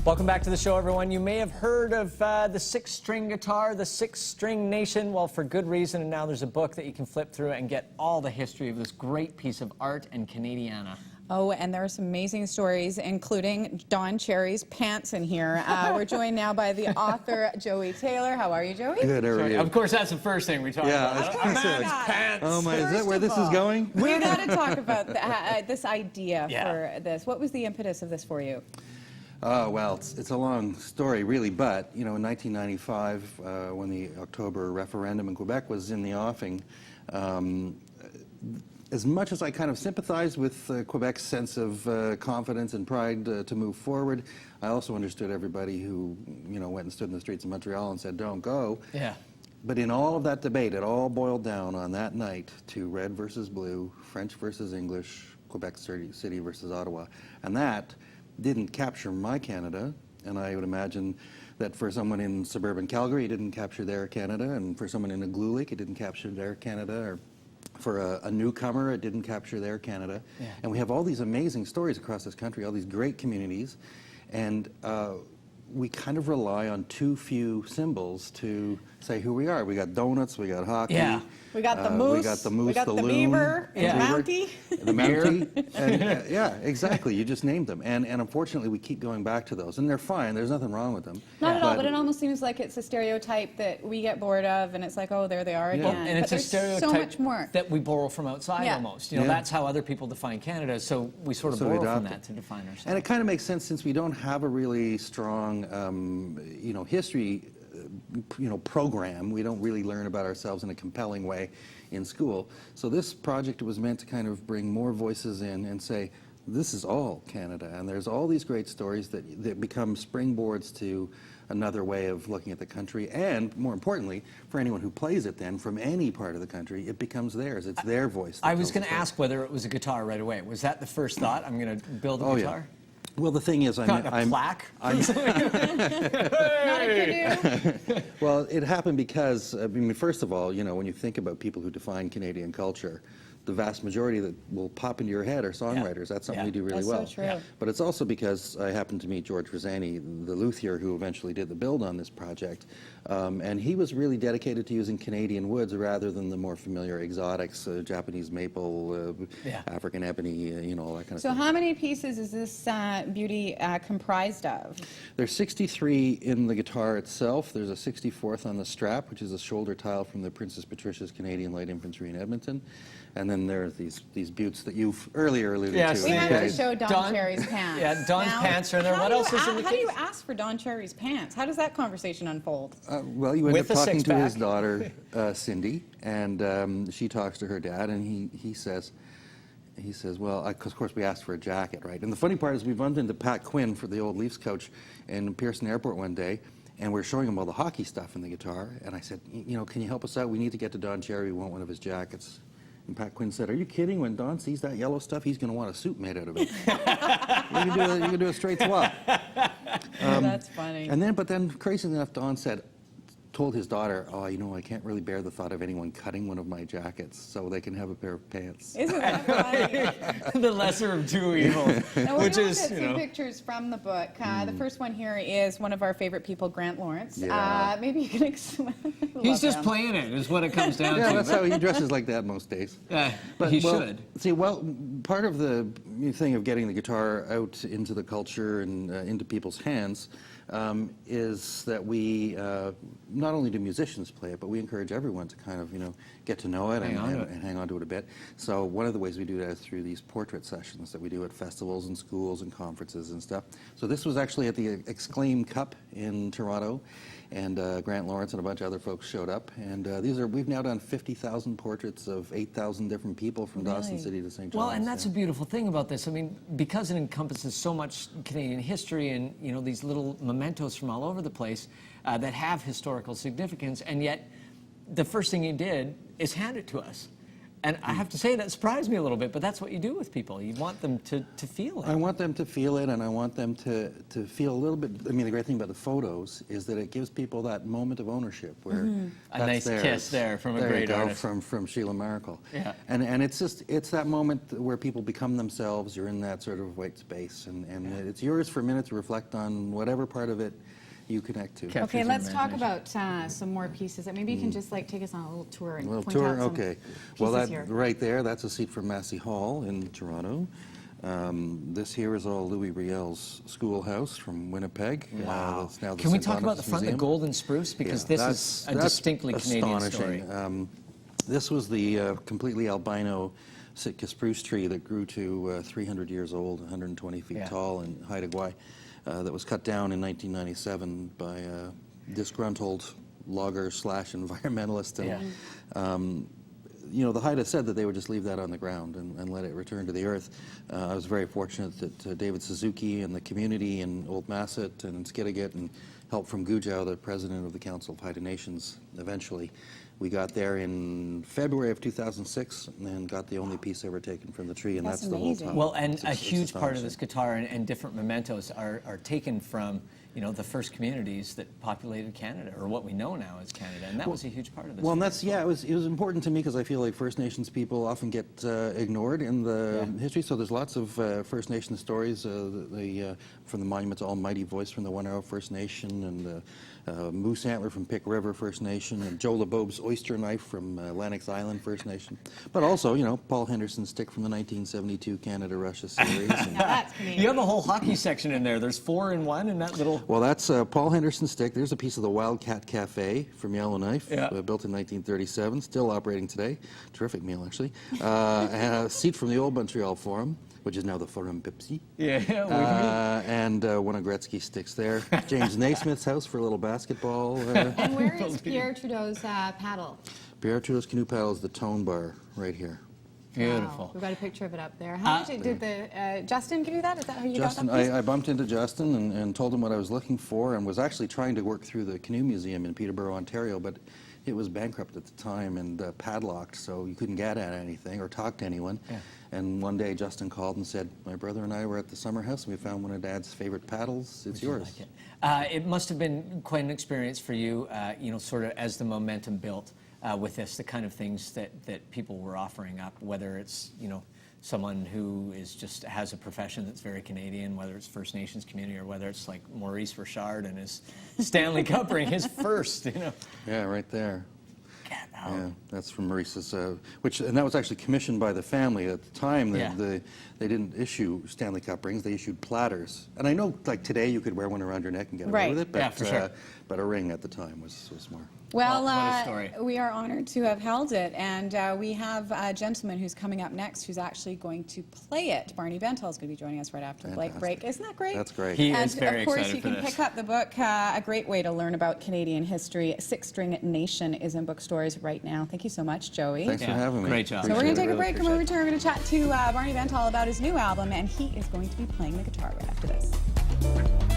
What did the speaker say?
Welcome back to the show, everyone. You may have heard of the six-string guitar, the six-string nation. Well, for good reason, and now there's a book that you can flip through and get all the history of this great piece of art and Canadiana. Oh, and there are some amazing stories, including Don Cherry's pants in here. We're joined now by the author, Jowi Taylor. How are you, Joey? Good, how are you? Of course, that's the first thing we talk about. Yeah, Pants. oh my, is that where this is going? We've got to talk about this idea for this. What was the impetus of this for you? Well, it's a long story, really, but, you know, in 1995, when the October referendum in Quebec was in the offing, as much as I kind of sympathized with Quebec's sense of confidence and pride to move forward, I also understood everybody who, you know, went and stood in the streets of Montreal and said, don't go. Yeah. But in all of that debate, it all boiled down on that night to red versus blue, French versus English, Quebec City versus Ottawa. And that didn't capture my Canada, and I would imagine that for someone in suburban Calgary, it didn't capture their Canada, and for someone in Igloolik, it didn't capture their Canada, or for a newcomer, it didn't capture their Canada. Yeah. And we have all these amazing stories across this country, all these great communities, and we kind of rely on too few symbols to say who we are. We got donuts, we got hockey. Yeah. We got the moose, we got the moose, we got the loon, beaver, the mountie. The mountie. And, yeah, exactly. You just named them. And unfortunately, we keep going back to those. And they're fine. There's nothing wrong with them. Not at all, but it almost seems like it's a stereotype that we get bored of, and it's like, oh, there they are again. Well, and it's a stereotype so much more that we borrow from outside almost. You know, that's how other people define Canada, so we sort of borrow from that to define ourselves. And it kind of makes sense since we don't have a really strong, you know, history program. We don't really learn about ourselves in a compelling way in school. So this project was meant to kind of bring more voices in and say, this is all Canada, and there's all these great stories that become springboards to another way of looking at the country, and more importantly, for anyone who plays it then from any part of the country, it becomes theirs. It's their voice. I was going to ask whether it was a guitar right away. Was that the first thought? I'm going to build a guitar? Yeah. Well, the thing is, a plaque? Not a canoe? Well, it happened because, I mean, first of all, you know, when you think about people who define Canadian culture, the vast majority that will pop into your head are songwriters. That's something we do really well. That's so true. But it's also because I happened to meet George Rosani, the luthier who eventually did the build on this project. And he was really dedicated to using Canadian woods rather than the more familiar exotics, Japanese maple, African ebony, you know, all that kind of stuff. So how many pieces is this beauty comprised of? There's 63 in the guitar itself. There's a 64th on the strap, which is a shoulder tile from the Princess Patricia's Canadian Light Infantry in Edmonton. And then there are these buttes that you've earlier alluded to. We have to show Don Cherry's pants. Yeah, Don's pants are in there. What else is in the case? How do you ask for Don Cherry's pants? How does that conversation unfold? Well, you end up talking to his daughter, Cindy, and she talks to her dad, and he says, well, of course we asked for a jacket, right? And the funny part is we bumped into Pat Quinn, for the old Leafs coach, in Pearson Airport one day, and we're showing him all the hockey stuff in the guitar, and I said, you know, can you help us out? We need to get to Don Cherry. We want one of his jackets. And Pat Quinn said, are you kidding? When Don sees that yellow stuff, he's going to want a suit made out of it. You can do a straight swap. That's funny. But then, crazy enough, Don told his daughter, oh, you know, I can't really bear the thought of anyone cutting one of my jackets, so they can have a pair of pants. Isn't that funny? The lesser of two evils. Now, which is, some pictures from the book. The first one here is one of our favorite people, Grant Lawrence. Yeah. Maybe you can explain. He's just playing it, is what it comes down to. Yeah, that's how he dresses like that most days. But he should. See, well, part of the thing of getting the guitar out into the culture and into people's hands is that we not only do musicians play it, but we encourage everyone to kind of, you know, get to know it and hang on to it a bit. So one of the ways we do that is through these portrait sessions that we do at festivals and schools and conferences and stuff. So this was actually at the Exclaim Cup in Toronto, and Grant Lawrence and a bunch of other folks showed up. And we've now done 50,000 portraits of 8,000 different people from Dawson City to St. John's. Well, and that's a beautiful thing about this. I mean, because it encompasses so much Canadian history and, you know, these little mementos from all over the place that have historical significance, and yet the first thing he did is hand it to us. And I have to say, that surprised me a little bit, but that's what you do with people. You want them to feel it. I want them to feel it, and I want them to feel a little bit. I mean, the great thing about the photos is that it gives people that moment of ownership where A nice kiss there from a great artist. From Sheila Maracle. Yeah. And it's that moment where people become themselves. You're in that sort of white space, and it's yours for a minute to reflect on whatever part of it you connect to. Captures Okay, your let's talk imagination. about some more pieces. Maybe you can just like take us on a little tour and A little point tour, out some okay. pieces Well, that here. right there, that's a seat from Massey Hall in Toronto. This here is all Louis Riel's schoolhouse from Winnipeg. Wow. That's now the Can we St. talk about the Boniface front, the Museum. golden spruce? Because this is a distinctly Canadian story. Astonishing. This was the completely albino Sitka spruce tree that grew to 300 years old, 120 feet tall in Haida Gwaii, that was cut down in 1997 by a disgruntled logger / environmentalist. And, you know, the Haida said that they would just leave that on the ground and let it return to the earth. I was very fortunate that David Suzuki and the community in Old Masset and Skidegate, and help from Gujau, the president of the Council of Haida Nations, eventually. We got there in February of 2006 and got the only piece ever taken from the tree, and That's that's the whole amazing. top. Well, and It's a huge part of astonishing. this guitar and different mementos are taken from, you know, the first communities that populated Canada, or what we know now as Canada, and that was a huge part of this. Well, and that's, yeah, it was important to me because I feel like First Nations people often get ignored in the history. So there's lots of First Nation stories, from the Monument to Almighty Voice from the One Arrow First Nation, and Moose Antler from Pick River First Nation, and Joe LeBeaub's Oyster Knife from Lennox Island First Nation. But also, you know, Paul Henderson's stick from the 1972 Canada-Russia series. And, Now that's Canadian. You have a whole hockey section in there. There's 4 in 1 in that little... well, that's Paul Henderson's stick. There's a piece of the Wildcat Cafe from Yellowknife, built in 1937, still operating today. Terrific meal, actually. And a seat from the old Montreal Forum, which is now the Forum Pepsi. And one of Gretzky's sticks there. James Naismith's house for a little basketball. And where is Pierre Trudeau's paddle? Pierre Trudeau's canoe paddle is the tone bar right here. Beautiful. Wow. We've got a picture of it up there. How did the Justin give you that? Is that how you Justin, got that piece? I bumped into Justin and told him what I was looking for, and was actually trying to work through the Canoe Museum in Peterborough, Ontario, but it was bankrupt at the time and padlocked, so you couldn't get at anything or talk to anyone. And one day Justin called and said, my brother and I were at the summer house and we found one of Dad's favorite paddles. It's yours. Like it? It must have been quite an experience for you, you know, sort of as the momentum built with this, the kind of things that people were offering up, whether it's, you know, someone who is just has a profession that's very Canadian, whether it's First Nations community or whether it's like Maurice Richard and his Stanley Cup ring, his first, you know. Yeah, right there. Get out. Yeah, that's from Maurice's, and that was actually commissioned by the family at the time. They didn't issue Stanley Cup rings; they issued platters. And I know, like today, you could wear one around your neck and get away with it, but Yeah, for sure. But a ring at the time was more. Well, what a story. we are honored to have held it, and we have a gentleman who's coming up next who's actually going to play it. Barney Bentall is going to be joining us right after the break. Isn't that great? That's great. He And is very of course, excited you for can this. pick up the book. A great way to learn about Canadian history. Six String Nation is in bookstores right now. Thank you so much, Joey. Thanks for having me. Great job. So we're going to take a Appreciate it. break, and when we return, we're going to chat to Barney Bentall about his new album, and he is going to be playing the guitar right after this.